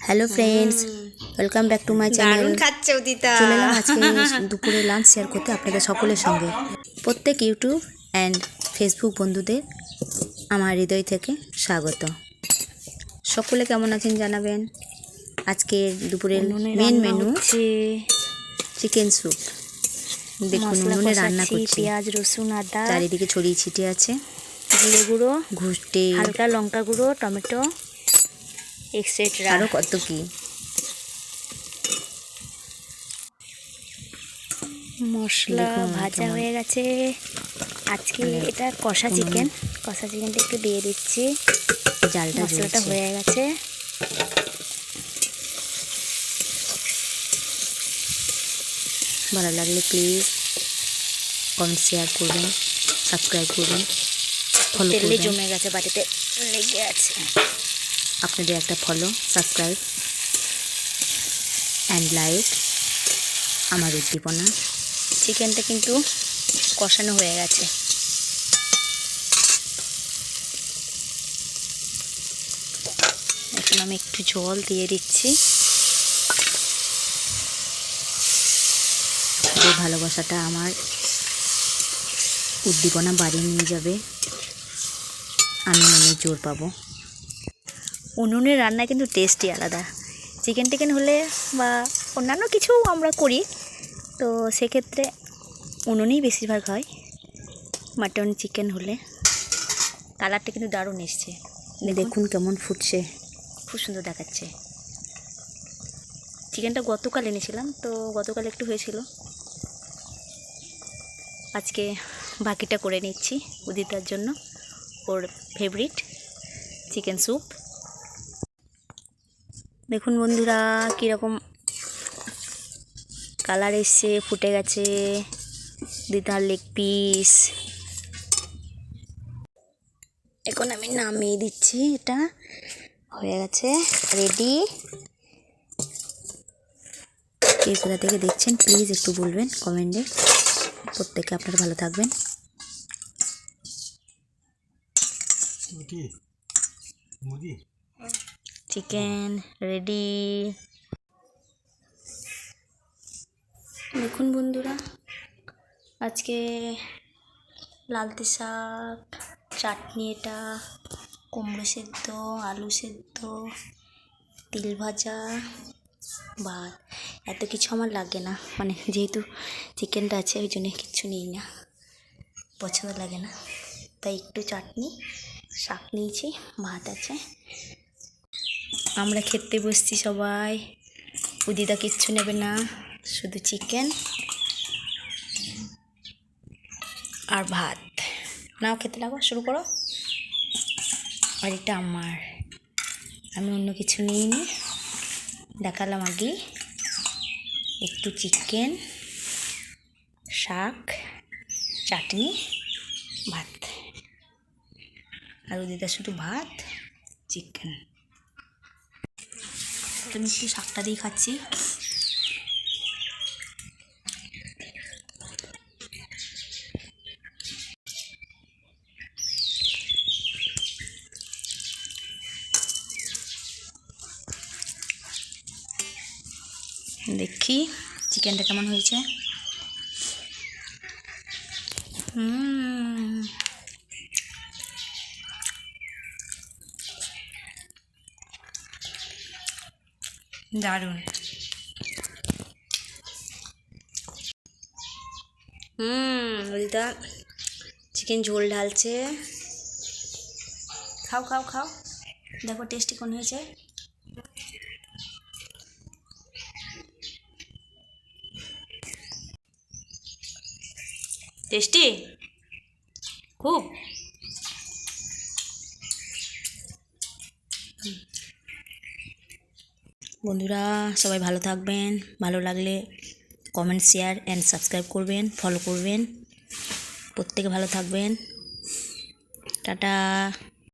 Hello friends, welcome back to my channel. দারুণ খাচ্ছে উদিতা। চলে এলাম আজকে দুপুরে লাঞ্চ শেয়ার করতে আপনাদের সকলের সঙ্গে। প্রত্যেক ইউটিউব অ্যান্ড ফেসবুক বন্ধুদের আমার হৃদয় থেকে স্বাগত। সকলে কেমন আছেন জানাবেন। আজকের দুপুরের মেন মেনু চিকেন স্যুপ। দেখুন উনুনে রান্না করছি, পেঁয়াজ রসুন আদা চারিদিকে ছড়িয়ে ছিটিয়ে আছে, জিরে গুঁড়ো, ঘুষটে, হালকা লঙ্কা গুঁড়ো, টমেটো এক্সেট্রা, আরও কত কি। মশলা ভাজা হয়ে গেছে। আজকে এটা কষা চিকেনটা একটু দিয়ে দিচ্ছি। মশলাটা হয়ে গেছে। ভালো লাগলে প্লিজ কমেন্ট শেয়ার করবেন, সাবস্ক্রাইব করবেন, ফলো তেলে করবেন। জমে গেছে, বাটিতে লেগে আছে। আপনাদের একটা ফলো, সাবস্ক্রাইব অ্যান্ড লাইক আমার উদ্দীপনা। চিকেনটা কিন্তু কষানো হয়ে গেছে। এখন আমি একটু জল দিয়ে দিচ্ছি। এই ভালোবাসাটা আমার উদ্দীপনা বাড়িয়ে নিয়ে যাবে, আমি মনে জোর পাবো। উনুনের রান্না কিন্তু টেস্টই আলাদা। চিকেন হলে বা অন্যান্য কিছু আমরা করি, তো সেক্ষেত্রে উনুনেই বেশিরভাগ হয়। মাটন চিকেন হলে কালারটা কিন্তু দারুণ এসছে। দেখুন কেমন ফুটছে, খুব সুন্দর দেখাচ্ছে। চিকেনটা গতকাল এনেছিলাম, তো গতকাল একটু হয়েছিল, আজকে বাকিটা করে নিচ্ছি উদিতার জন্য, ওর ফেভারিট চিকেন স্যুপ। দেখুন বন্ধুরা কীরকম কালার এসছে, ফুটে গেছে। উদিতার লেগ পিস এখন আমি নামিয়ে দিচ্ছি। এটা হয়ে গেছে, রেডি। কে কোথা থেকে দেখছেন প্লিজ একটু বলবেন কমেন্টে। প্রত্যেকে আপনারা ভালো থাকবেন। Chicken ready. দেখুন বন্ধুরা, আজকে লালতি শাক, চাটনি, এটা কুমড়ো সেদ্ধ, আলু সেদ্ধ, তিল ভাজা, ভাত। এত কিছু আমার লাগে না, মানে যেহেতু চিকেনটা আছে ওই জন্য কিচ্ছু নিই না, পছন্দ লাগে না, তাই একটু চাটনি, শাক নিয়েছি, ভাত আছে। আমরা খেতে বসছি সবাই। উদিতা কিচ্ছু নেবে না, শুধু চিকেন আর ভাত। নাও খেতে লাগো, শুরু করো। আর এটা আমার, আমি অন্য কিছু নিইনি, দেখালাম আগে। একটু চিকেন, শাক, চাটনি, ভাত। আর উদিতা শুধু ভাত, চিকেন। আমি একটু শাকটা দিয়ে খাচ্ছি। দেখি চিকেনটা কেমন হয়েছে। দারুণ। উদিতা চিকেন ঝোল ঢালছে। খাও খাও খাও, দেখো টেস্টি কোন হয়েছে। টেস্টি খুব। বন্ধুরা সবাই ভালো থাকবেন, ভালো লাগলে কমেন্ট শেয়ার অ্যান্ড সাবস্ক্রাইব করবেন, ফলো করবেন। প্রত্যেকে ভালো থাকবেন। টাটা।